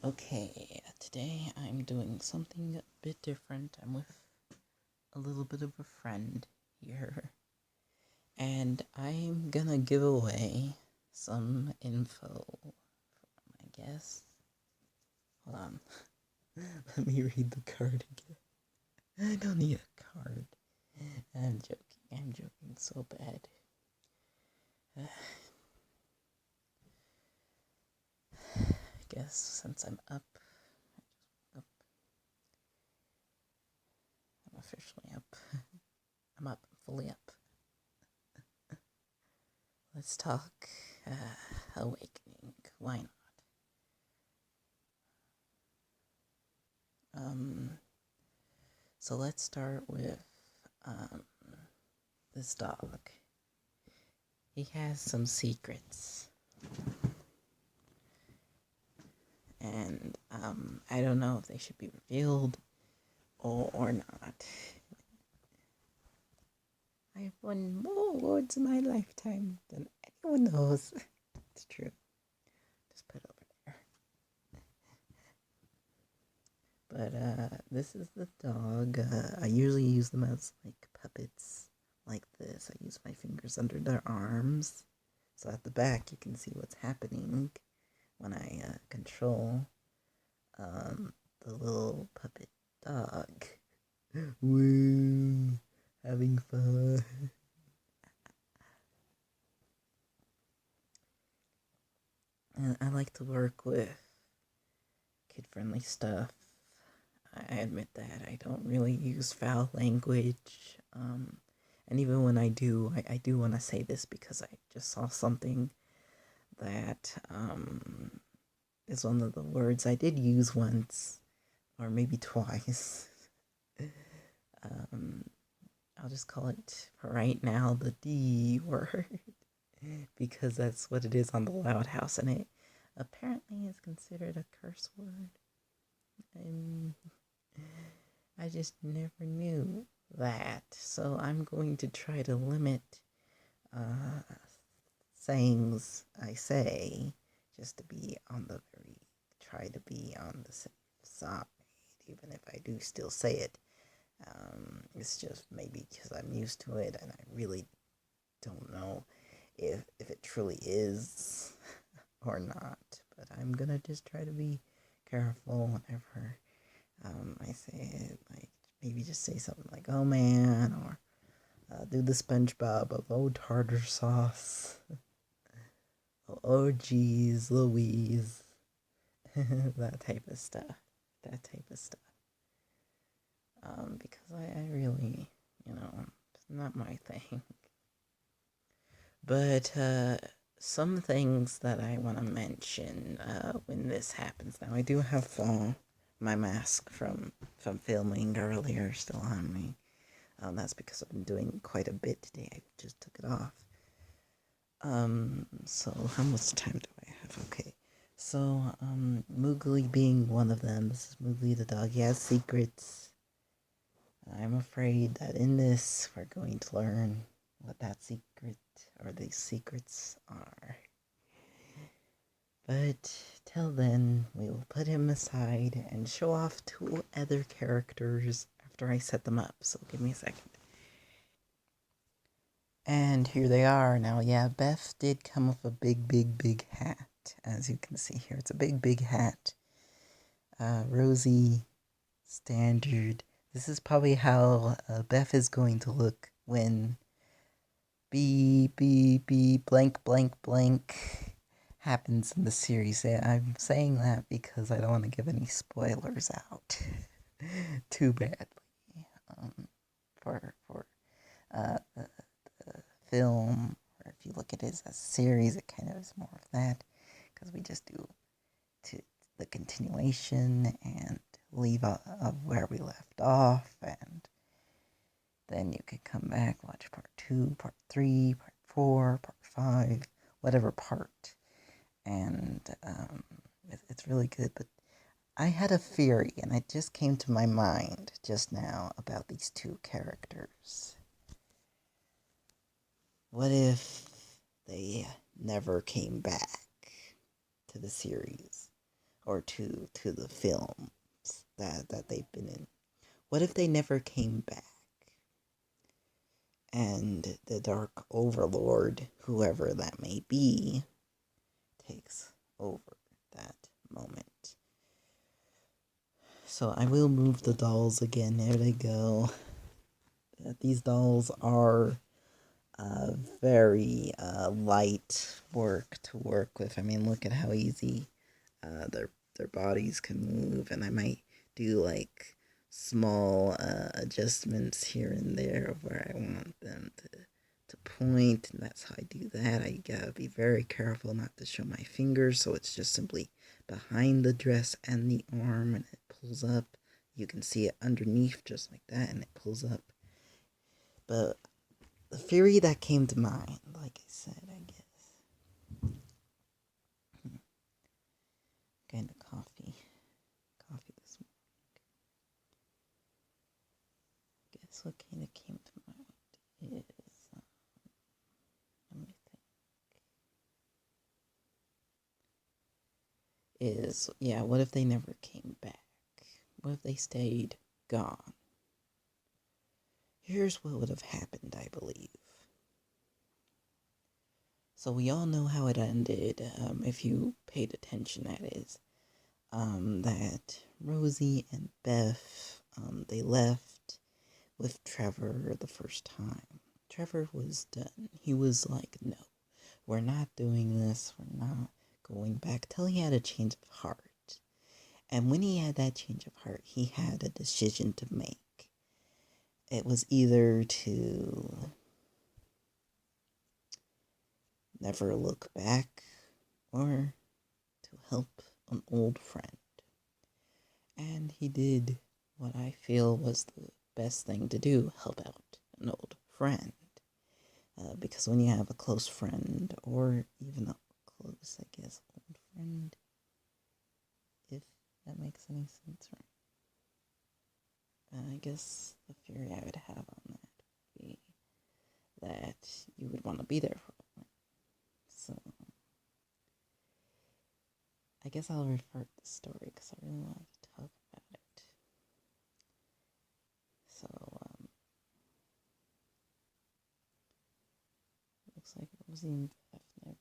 Okay, today I'm doing something a bit different. I'm with a little bit of a friend here, and I'm gonna give away some info from, I guess. Hold on. Let me read the card again. I don't need a card. I'm joking so bad. I guess since I'm up, I'm officially up. I'm up, fully up. Let's talk awakening. Why not? So let's start with this dog. He has some secrets. And I don't know if they should be revealed or not. I have won more awards in my lifetime than anyone knows. It's true. Just put it over there. But this is the dog. I usually use them as like puppets like this. I use my fingers under their arms. So at the back you can see what's happening when I control the little puppet dog. Woo! Having fun. And I like to work with kid-friendly stuff. I admit that I don't really use foul language. And even when I do, I do want to say this because I just saw something that is one of the words I did use once, or maybe twice. I'll just call it, for right now, the D word, because that's what it is on the Loud House, and it apparently is considered a curse word. And I just never knew that, so I'm going to try to limit sayings I say, just to be on the try to be on the safe side, even if I do still say it. It's just maybe because I'm used to it, and I really don't know if it truly is or not. But I'm gonna just try to be careful whenever I say it. Like maybe just say something like "oh man," or do the SpongeBob of "oh tartar sauce," "oh geez, Louise," that type of stuff. Because I really, it's not my thing. But some things that I want to mention when this happens. Now, I do have my mask from filming earlier still on me. That's because I've been doing quite a bit today. I just took it off. So how much time do I have? Okay. So, Moogly being one of them. This is Moogly the dog. He has secrets. I'm afraid that in this, we're going to learn what that secret or these secrets are. But till then, we will put him aside and show off 2 other characters after I set them up. So give me a second. And here they are. Now, yeah, Beth did come with a big hat. As you can see here, it's a big hat. Rosy, standard. This is probably how Beth is going to look when beep blank happens in the series. I'm saying that because I don't want to give any spoilers out too badly for the film. Or if you look at it as a series, it kind of is more of that, because we just do the continuation and leave of where we left off, and then you could come back, watch part 2, part 3, part 4, part 5, whatever part, and it's really good. But I had a theory, and it just came to my mind just now about these 2 characters. What if they never came back to the series? or to the films that they've been in? What if they never came back? And the Dark Overlord, whoever that may be, takes over that moment. So I will move the dolls again. There they go. These dolls are very light work to work with. I mean, look at how easy their bodies can move, and I might do like small adjustments here and there where I want them to point, and that's how I do that. I gotta be very careful not to show my fingers, so it's just simply behind the dress and the arm, and it pulls up. You can see it underneath just like that, and it pulls up. But the theory that came to mind, like I said, I guess. Kind of coffee this morning. I guess what kind of came to mind is, let me think. Yeah, what if they never came back? What if they stayed gone? Here's what would have happened, I believe. So we all know how it ended, if you paid attention, that is. That Rosie and Beth, they left with Trevor the first time. Trevor was done. He was like, no, we're not doing this. We're not going back, till he had a change of heart. And when he had that change of heart, he had a decision to make. It was either to never look back or to help an old friend. And he did what I feel was the best thing to do, help out an old friend. Because when you have a close friend, or even a close, I guess, old friend, if that makes any sense, right? I guess the theory I would have on that would be that you would want to be there for them. So, I guess I'll revert the story because I really want to talk about it. So, looks like Rosie and Beth never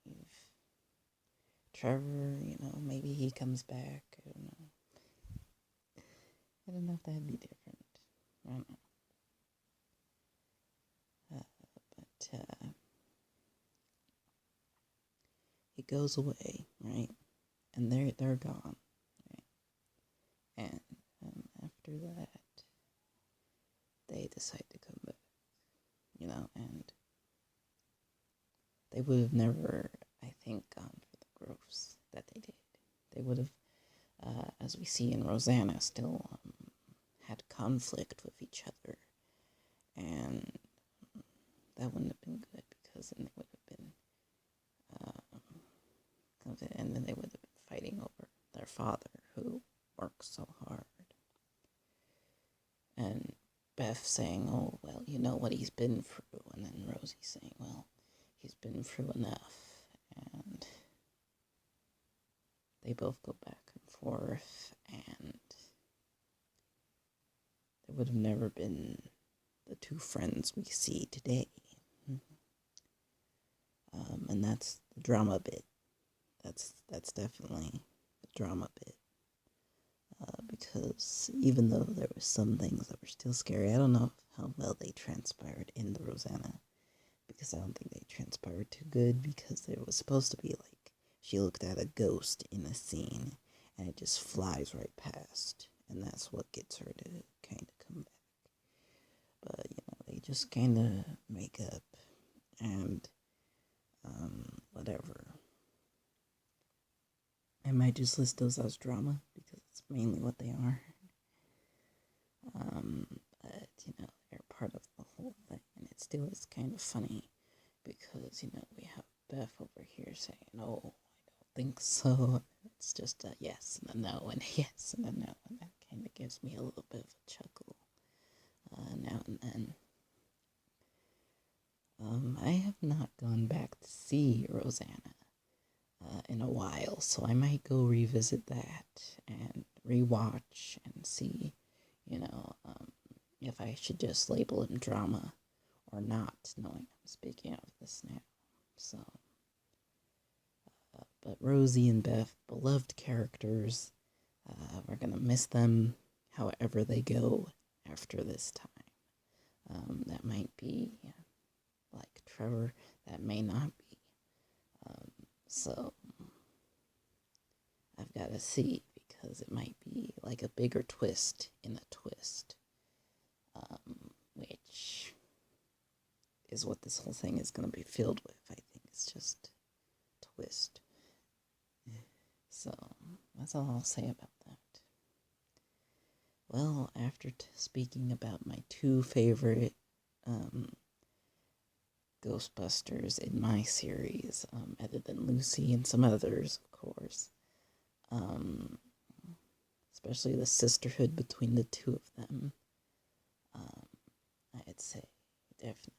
leave. Trevor, maybe he comes back. I don't know. I don't know if that'd be different. I don't know. But he goes away, right? And they're gone, right? And after that, they decide to come back, and they would have never, I think, gone for the growths that they did. They would have, as we see in Rosanna, still had conflict with each other, and that wouldn't have been good, because then they would have been, and then they would have been fighting over their father, who works so hard. And Beth saying, oh, well, you know what he's been through, and then Rosie saying, well, he's been through enough, and they both go back and forth, and there would have never been the two friends we see today. And that's the drama bit. That's definitely the drama bit. Because even though there were some things that were still scary, I don't know how well they transpired in the Rosanna, because I don't think they transpired too good, because there was supposed to be like, she looked at a ghost in a scene, and it just flies right past, and that's what gets her to kind of come back. But, they just kind of make up, and, whatever. I might just list those as drama, because it's mainly what they are. But, they're part of the whole thing, and it still is kind of funny, because, we have Beth over here saying, oh, I don't think so. It's just a yes and a no, and a yes and a no, and that kind of gives me a little bit of a chuckle now and then. I have not gone back to see Rosanna. in a while, so I might go revisit that and rewatch and see, if I should just label him drama or not, knowing I'm speaking of this now. So, but Rosie and Beth, beloved characters. We're gonna miss them however they go after this time. That might be like Trevor, that may not be. So I've got to see, because it might be like a bigger twist in a twist, which is what this whole thing is going to be filled with. I think it's just twist. So that's all I'll say about that. Well, after speaking about my two favorite Ghostbusters in my series, other than Lucy and some others, of course, especially the sisterhood between the two of them, I'd say definitely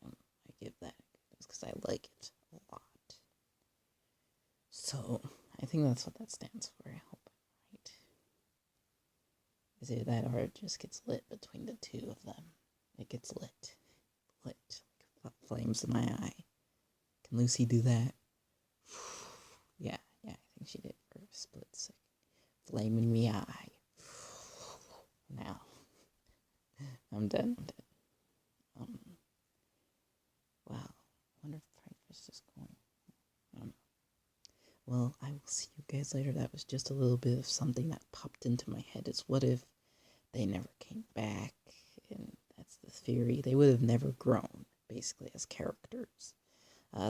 I give that because I like it a lot. So I think that's what that stands for. I hope I'm right. Is it that, or it just gets lit between the two of them? It gets lit, like flames in my eye. Can Lucy do that? Yeah, I think she did for a split second. Flame in me eye. Now, I'm done. Wow, I wonder if breakfast is going. Well, I will see you guys later. That was just a little bit of something that popped into my head. Is what if they never came back? And that's the theory. They would have never grown, basically, as characters.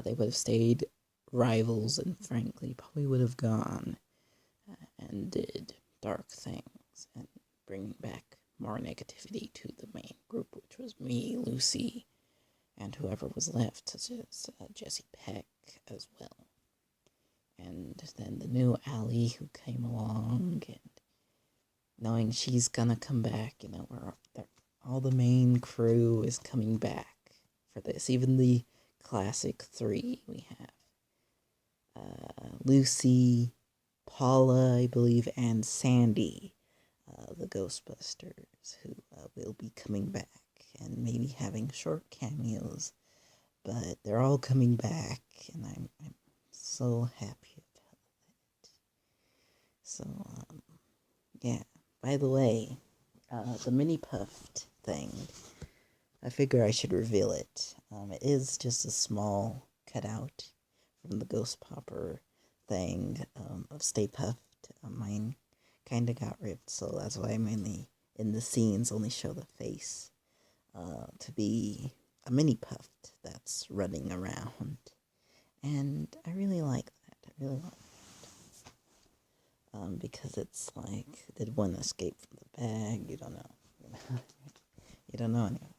They would have stayed rivals and, frankly, probably would have gone and did dark things and bringing back more negativity to the main group, which was me, Lucy, and whoever was left, such as Jessie Peck as well. And then the new Allie who came along, and knowing she's gonna come back, all the main crew is coming back for this. Even the classic three we have. Lucy, Paula, I believe, and Sandy, the Ghostbusters, who will be coming back and maybe having short cameos, but they're all coming back, and I'm so happy about it. So, yeah. By the way, the mini puffed thing, I figure I should reveal it. It is just a small cutout from the Ghost Popper thing of Stay Puffed. Mine kind of got ripped, so that's why I mainly, in the scenes, only show the face to be a mini puffed that's running around. And I really like that. Because it's like, did one escape from the bag? You don't know. You don't know anyway.